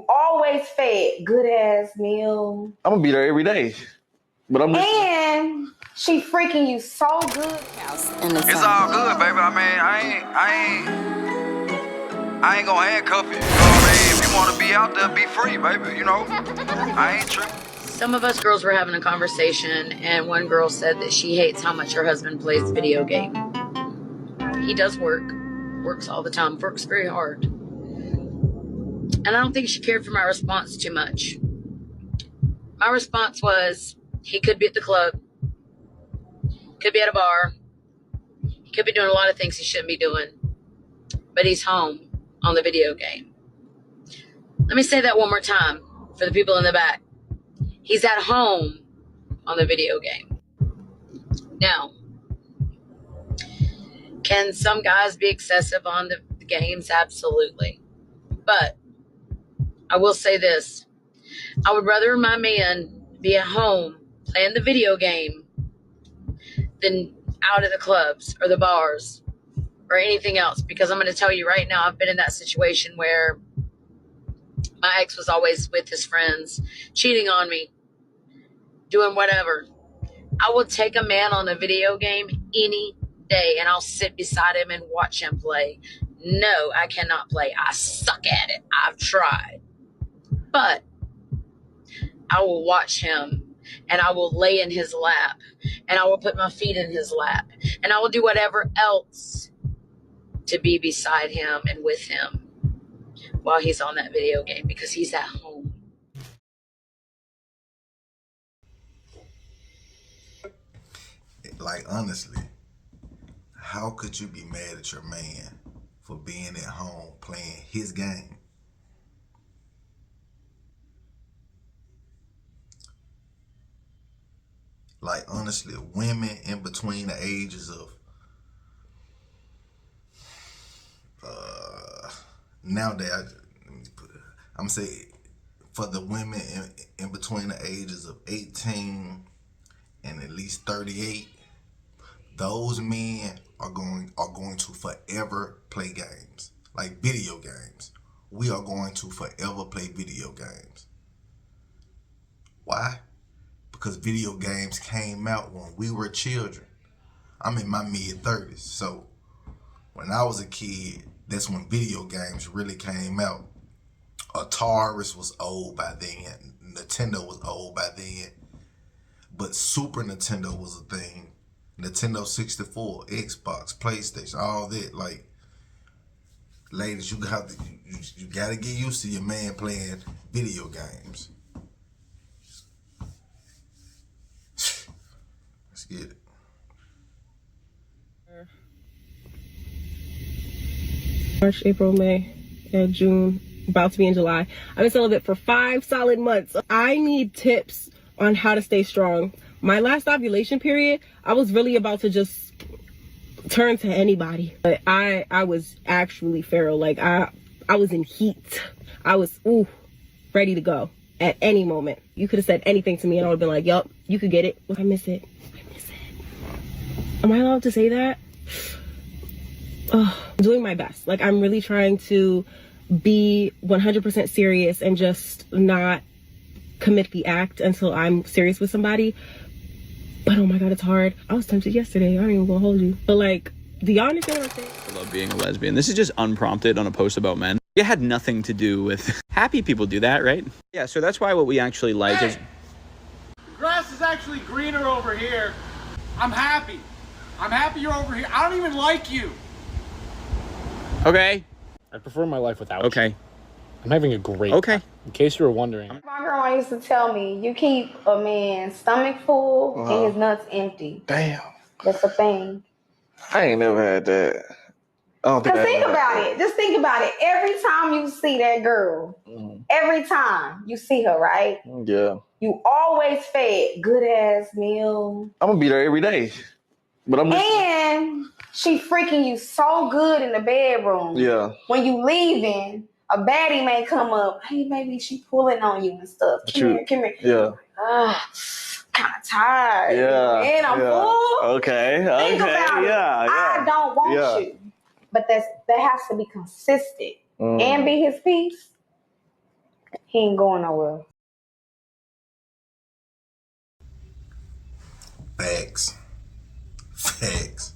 always fed good ass meal. I'm gonna be there every day. But I'm just... And she freaking you so good. It's all good, baby. I mean, I ain't gonna handcuff you. You know what I mean? If you wanna be out there, be free, baby. You know, I ain't tripping. Some of us girls were having a conversation, and one girl said that she hates how much her husband plays the video game. He does works all the time, works very hard. And I don't think she cared for my response too much. My response was, he could be at the club, could be at a bar, he could be doing a lot of things he shouldn't be doing, but he's home on the video game. Let me say that one more time for the people in the back. He's at home on the video game. Now, can some guys be excessive on the games? Absolutely. But I will say this. I would rather my man be at home playing the video game than out at the clubs or the bars or anything else. Because I'm going to tell you right now, I've been in that situation where my ex was always with his friends, cheating on me, doing whatever. I will take a man on a video game any day and I'll sit beside him and watch him play. No, I cannot play. I suck at it. I've tried. But I will watch him and I will lay in his lap and I will put my feet in his lap and I will do whatever else to be beside him and with him while he's on that video game because he's at home. Like, honestly, how could you be mad at your man for being at home playing his game? Like, honestly, women in between the ages of nowadays, I'm saying for the women in between the ages of 18 and at least 38, those men are going to forever play games, like video games. We are going to forever play video games. Why? Because video games came out when we were children. I'm in my mid-30s, so when I was a kid, that's when video games really came out. Atari was old by then. Nintendo was old by then. But Super Nintendo was a thing. Nintendo 64, Xbox, PlayStation, all that. Like, ladies, you gotta get used to your man playing video games. Let's get it. March, April, May, June, about to be in July. I've been celibate for 5 solid months. I need tips on how to stay strong. My last ovulation period, I was really about to just turn to anybody. But I was actually feral. Like, I was in heat. I was, ready to go at any moment. You could have said anything to me and I would have been like, yup, you could get it. I miss it. Am I allowed to say that? I'm doing my best. Like, I'm really trying to be 100% serious and just not commit the act until I'm serious with somebody. But oh my God, it's hard. I was tempted yesterday. I ain't even gonna hold you. But like, the honest answer. I love being a lesbian. This is just unprompted on a post about men. It had nothing to do with happy people do that, right? Yeah, so that's why what we actually like is... Grass is actually greener over here. I'm happy. I'm happy you're over here. I don't even like you. Okay. I prefer my life without Okay. you. I'm having a great Okay. time. In case you were wondering. My grandma used to tell me, you keep a man's stomach full and his nuts empty. Damn. That's the thing. I ain't never had that. I don't think Because I think ever had about it. Just think about it. Every time you see that girl, every time you see her, right? Yeah. You always fed good ass meal. I'm gonna be there every day. But I'm just... And she freaking you so good in the bedroom. Yeah. When you leaving, a baddie may come up. Hey, maybe she pulling on you and stuff. Come here. Yeah. Kind of tired. Yeah. And I'm full. Okay. Think about it. I don't want you. But that has to be consistent and be his piece. He ain't going nowhere. Facts. Facts.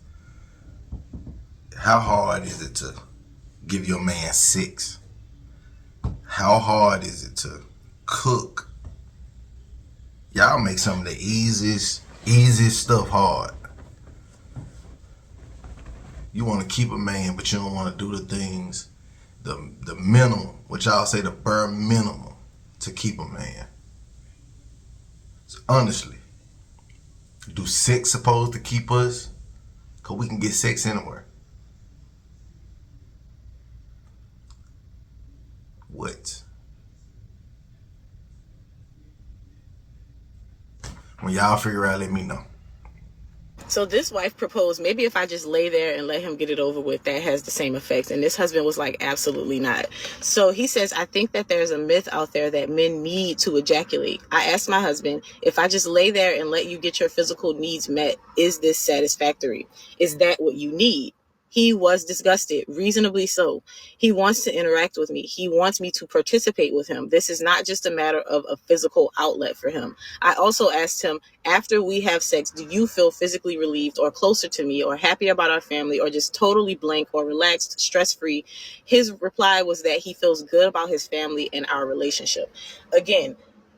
How hard is it to give your man 6? How hard is it to cook? Y'all make some of the easiest stuff hard. You want to keep a man, but you don't want to do the things, the minimum, what y'all say the bare minimum to keep a man. So honestly, do sex supposed to keep us? Because we can get sex anywhere. What? When y'all figure out, let me know. So this wife proposed, maybe if I just lay there and let him get it over with, that has the same effect. And this husband was like, absolutely not. So he says, I think that there's a myth out there that men need to ejaculate. I asked my husband, if I just lay there and let you get your physical needs met, is this satisfactory? Is that what you need? He was disgusted, reasonably so. He wants to interact with me. He wants me to participate with him. This is not just a matter of a physical outlet for him. I also asked him, after we have sex, do you feel physically relieved or closer to me or happy about our family or just totally blank or relaxed, stress-free? His reply was that he feels good about his family and our relationship. Again,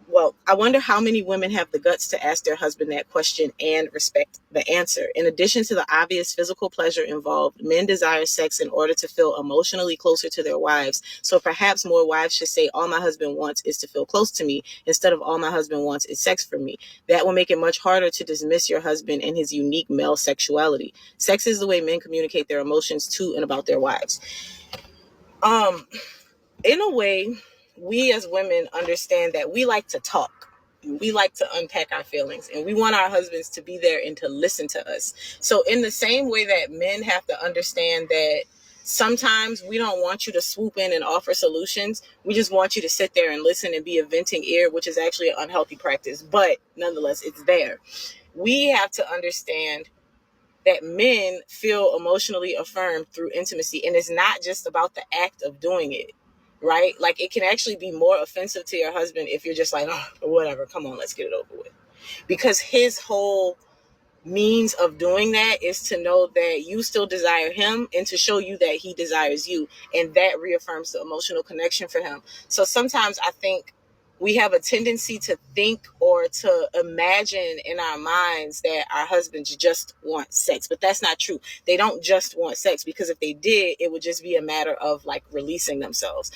well, I wonder how many women have the guts to ask their husband that question and respect the answer. In addition to the obvious physical pleasure involved, men desire sex in order to feel emotionally closer to their wives. So perhaps more wives should say, all my husband wants is to feel close to me, instead of all my husband wants is sex from me. That will make it much harder to dismiss your husband and his unique male sexuality. Sex is the way men communicate their emotions to and about their wives. In a way, we as women understand that we like to talk. We like to unpack our feelings, and we want our husbands to be there and to listen to us. So in the same way that men have to understand that sometimes we don't want you to swoop in and offer solutions. We just want you to sit there and listen and be a venting ear, which is actually an unhealthy practice. But nonetheless, it's there. We have to understand that men feel emotionally affirmed through intimacy. And it's not just about the act of doing it, right? Like, it can actually be more offensive to your husband if you're just like, oh, whatever, come on, let's get it over with. Because his whole means of doing that is to know that you still desire him and to show you that he desires you. And that reaffirms the emotional connection for him. So sometimes I think we have a tendency to think or to imagine in our minds that our husbands just want sex, but that's not true. They don't just want sex, because if they did, it would just be a matter of like releasing themselves.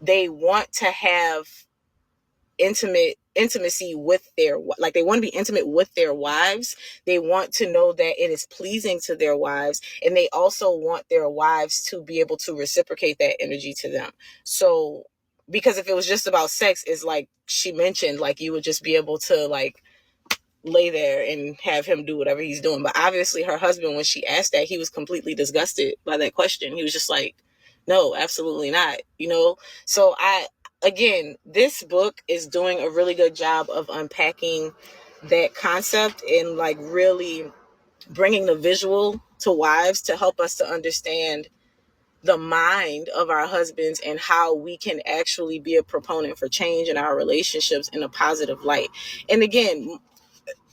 They want to have intimacy with their, like, they want to be intimate with their wives. They want to know that it is pleasing to their wives, and they also want their wives to be able to reciprocate that energy to them. So because if it was just about sex, is like she mentioned, like, you would just be able to like lay there and have him do whatever he's doing. But obviously her husband, when she asked that, he was completely disgusted by that question. He was just like, no, absolutely not, you know? So again, this book is doing a really good job of unpacking that concept and like really bringing the visual to wives to help us to understand the mind of our husbands and how we can actually be a proponent for change in our relationships in a positive light. And again,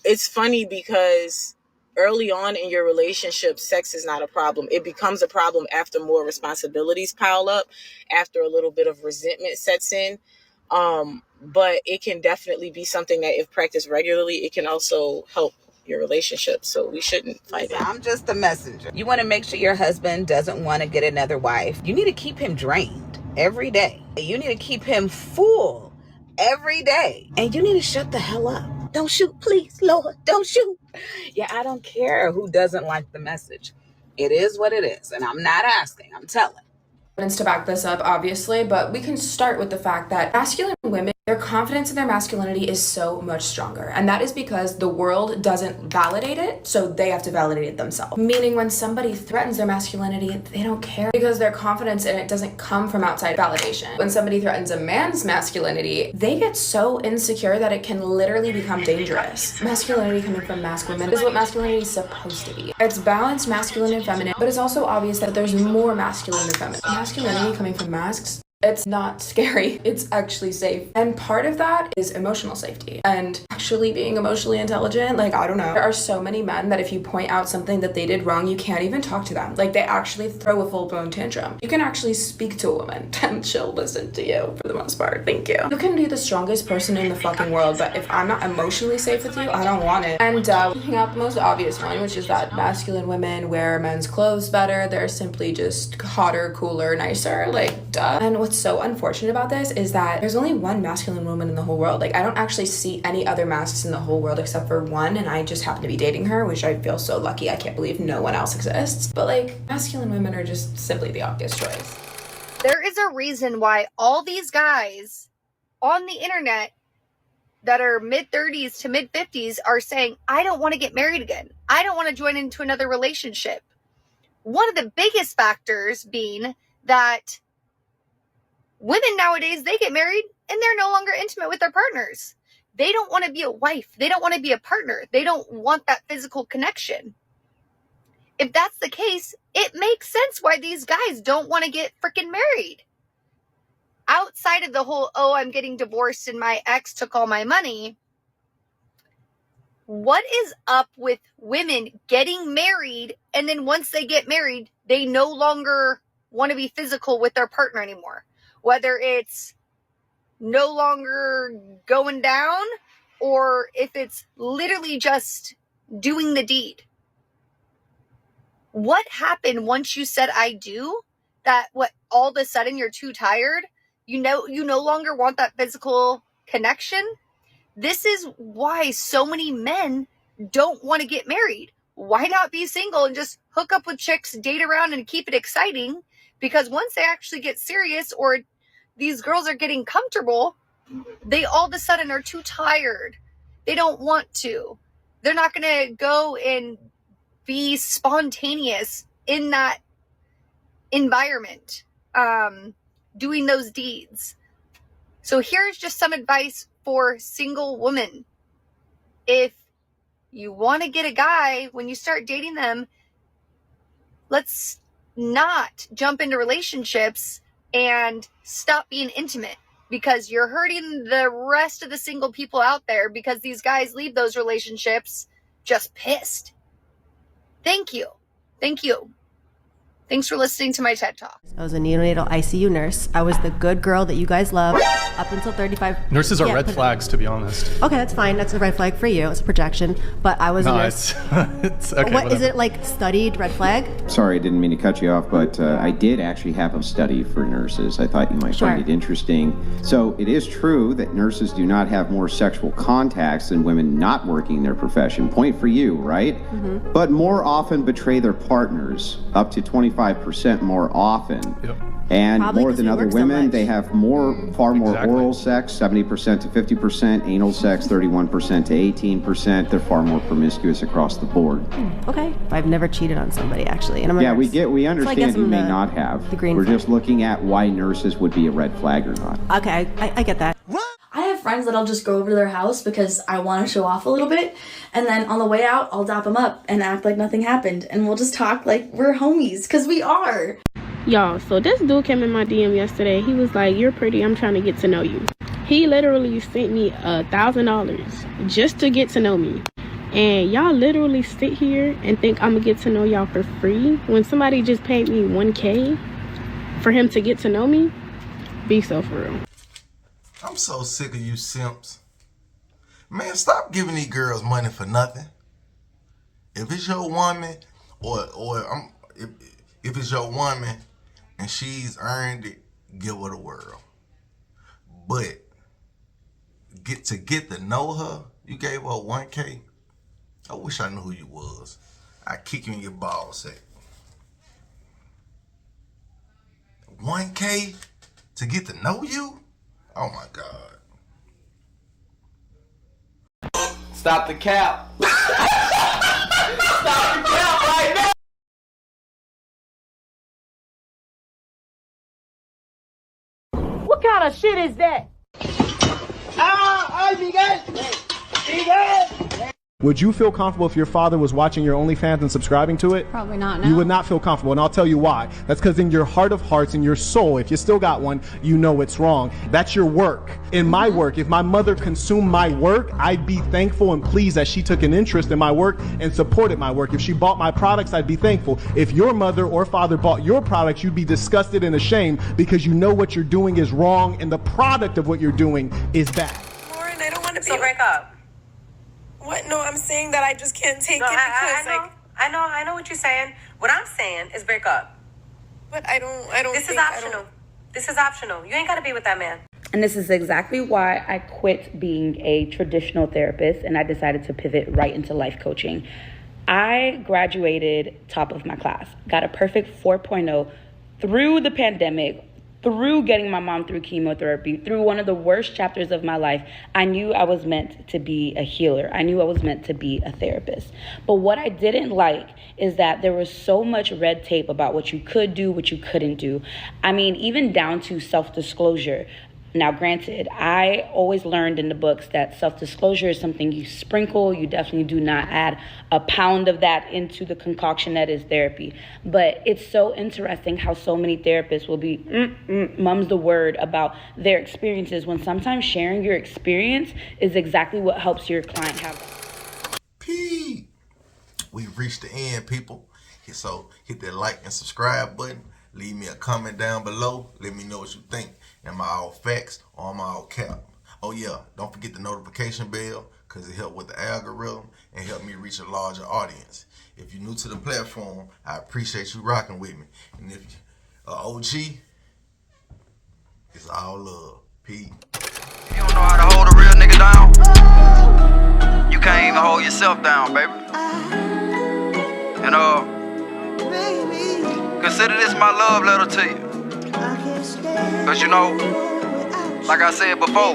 it's funny because early on in your relationship, sex is not a problem. It becomes a problem after more responsibilities pile up, after a little bit of resentment sets in. But it can definitely be something that, if practiced regularly, it can also help your relationship. So we shouldn't fight it. I'm just the messenger. You want to make sure your husband doesn't want to get another wife. You need to keep him drained every day. You need to keep him full every day. And you need to shut the hell up. Don't shoot, please, Lord, don't shoot. Yeah, I don't care who doesn't like the message. It is what it is. And I'm not asking, I'm telling. To back this up, obviously, but we can start with the fact that masculine women, their confidence in their masculinity is so much stronger, and that is because the world doesn't validate it, so they have to validate it themselves. Meaning, when somebody threatens their masculinity, they don't care, because their confidence in it doesn't come from outside validation. When somebody threatens a man's masculinity, they get so insecure that it can literally become dangerous. Masculinity coming from masculine men is what masculinity is supposed to be. It's balanced masculine and feminine, but it's also obvious that there's more masculine than feminine. Masculinity coming from masks It's not scary. It's actually safe. And part of that is emotional safety and actually being emotionally intelligent. Like, I don't know. There are so many men that if you point out something that they did wrong, you can't even talk to them. Like, they actually throw a full-blown tantrum. You can actually speak to a woman and she'll listen to you for the most part. Thank you. You can be the strongest person in the fucking world, but if I'm not emotionally safe with you, I don't want it. And picking out the most obvious one, which is that masculine women wear men's clothes better. They're simply just hotter, cooler, nicer. Like, duh. And what's so unfortunate about this is that there's only one masculine woman in the whole world. Like, I don't actually see any other masks in the whole world except for one, and I just happen to be dating her, which I feel so lucky. I can't believe no one else exists. But like, masculine women are just simply the obvious choice. There is a reason why all these guys on the internet that are mid-30s to mid-50s are saying, I don't want to get married again. I don't want to join into another relationship. One of the biggest factors being that women nowadays, they get married and they're no longer intimate with their partners. They don't want to be a wife. They don't want to be a partner. They don't want that physical connection. If that's the case, it makes sense why these guys don't want to get freaking married. Outside of the whole, oh, I'm getting divorced and my ex took all my money. What is up with women getting married and then once they get married, they no longer want to be physical with their partner anymore? Whether it's no longer going down or if it's literally just doing the deed. What happened once you said I do? That what all of a sudden you're too tired? You no longer want that physical connection? This is why so many men don't want to get married. Why not be single and just hook up with chicks, date around, and keep it exciting? Because once they actually get serious or these girls are getting comfortable, they all of a sudden are too tired. They don't want to. They're not going to go and be spontaneous in that environment, doing those deeds. So here's just some advice for single women. If you want to get a guy, when you start dating them, let's not jump into relationships and stop being intimate, because you're hurting the rest of the single people out there, because these guys leave those relationships just pissed. Thank you. Thank you. Thanks for listening to my TED Talk. I was a neonatal ICU nurse. I was the good girl that you guys love up until 35. Nurses are red flags, to be honest. Okay, that's fine. That's a red flag for you. It's a projection. But I was a nurse. It's okay. What is it, like studied red flag? Sorry, I didn't mean to cut you off, but I did actually have a study for nurses. I thought you might find it interesting. So it is true that nurses do not have more sexual contacts than women not working their profession. Point for you, right? Mm-hmm. But more often betray their partners, up to 25% more often. Yep. And Probably more than other women, they have far more oral sex, 70% to 50%, anal sex, 31% to 18%. They're far more promiscuous across the board. Okay. I've never cheated on somebody, actually. And I'm a nurse. We understand you may not have. We're just looking at why nurses would be a red flag or not. Okay, I get that. I have friends that I'll just go over to their house because I want to show off a little bit, and then on the way out, I'll dap them up and act like nothing happened, and we'll just talk like we're homies, because we are. Y'all, so this dude came in my DM yesterday. He was like, you're pretty, I'm trying to get to know you. He literally sent me $1,000 just to get to know me. And y'all literally sit here and think I'm gonna get to know y'all for free when somebody just paid me $1K for him to get to know me? Be so for real. I'm so sick of you simps. Man, stop giving these girls money for nothing. If it's your woman, if it's your woman and she's earned it, give her the world. But get to know her, you gave her $1K. I wish I knew who you was. I'd kick you in your ball sack. $1K to get to know you? Oh my God. Stop the cap. Stop the cap right now. What kind of shit is that? ¡Ay, Miguel! ¡Miguel! Would you feel comfortable if your father was watching your OnlyFans and subscribing to it? Probably not, no. You would not feel comfortable, and I'll tell you why. That's because in your heart of hearts, in your soul, if you still got one, you know it's wrong. That's your work. In my work, if my mother consumed my work, I'd be thankful and pleased that she took an interest in my work and supported my work. If she bought my products, I'd be thankful. If your mother or father bought your products, you'd be disgusted and ashamed because you know what you're doing is wrong and the product of what you're doing is bad. Lauren, I don't want to be. So break up. What? No, I'm saying that I just can't take No, it because I know what you're saying. What I'm saying is break up. But I don't. This is optional. This is optional. You ain't got to be with that man. And this is exactly why I quit being a traditional therapist and I decided to pivot right into life coaching. I graduated top of my class, got a perfect 4.0 through the pandemic, through getting my mom through chemotherapy, through one of the worst chapters of my life. I knew I was meant to be a healer. I knew I was meant to be a therapist. But what I didn't like is that there was so much red tape about what you could do, what you couldn't do. I mean, even down to self-disclosure. Now, granted, I always learned in the books that self-disclosure is something you sprinkle. You definitely do not add a pound of that into the concoction that is therapy. But it's so interesting how so many therapists will be mum's the word about their experiences when sometimes sharing your experience is exactly what helps your client have. Pete, we've reached the end, people. So hit that like and subscribe button. Leave me a comment down below. Let me know what you think. Am I all facts or am I all cap? Oh yeah, don't forget the notification bell because it helps with the algorithm and help me reach a larger audience. If you're new to the platform, I appreciate you rocking with me. And if you're OG, it's all love. Peace. If you don't know how to hold a real nigga down, you can't even hold yourself down, baby. And consider this my love letter to you. Cause you know, like I said before,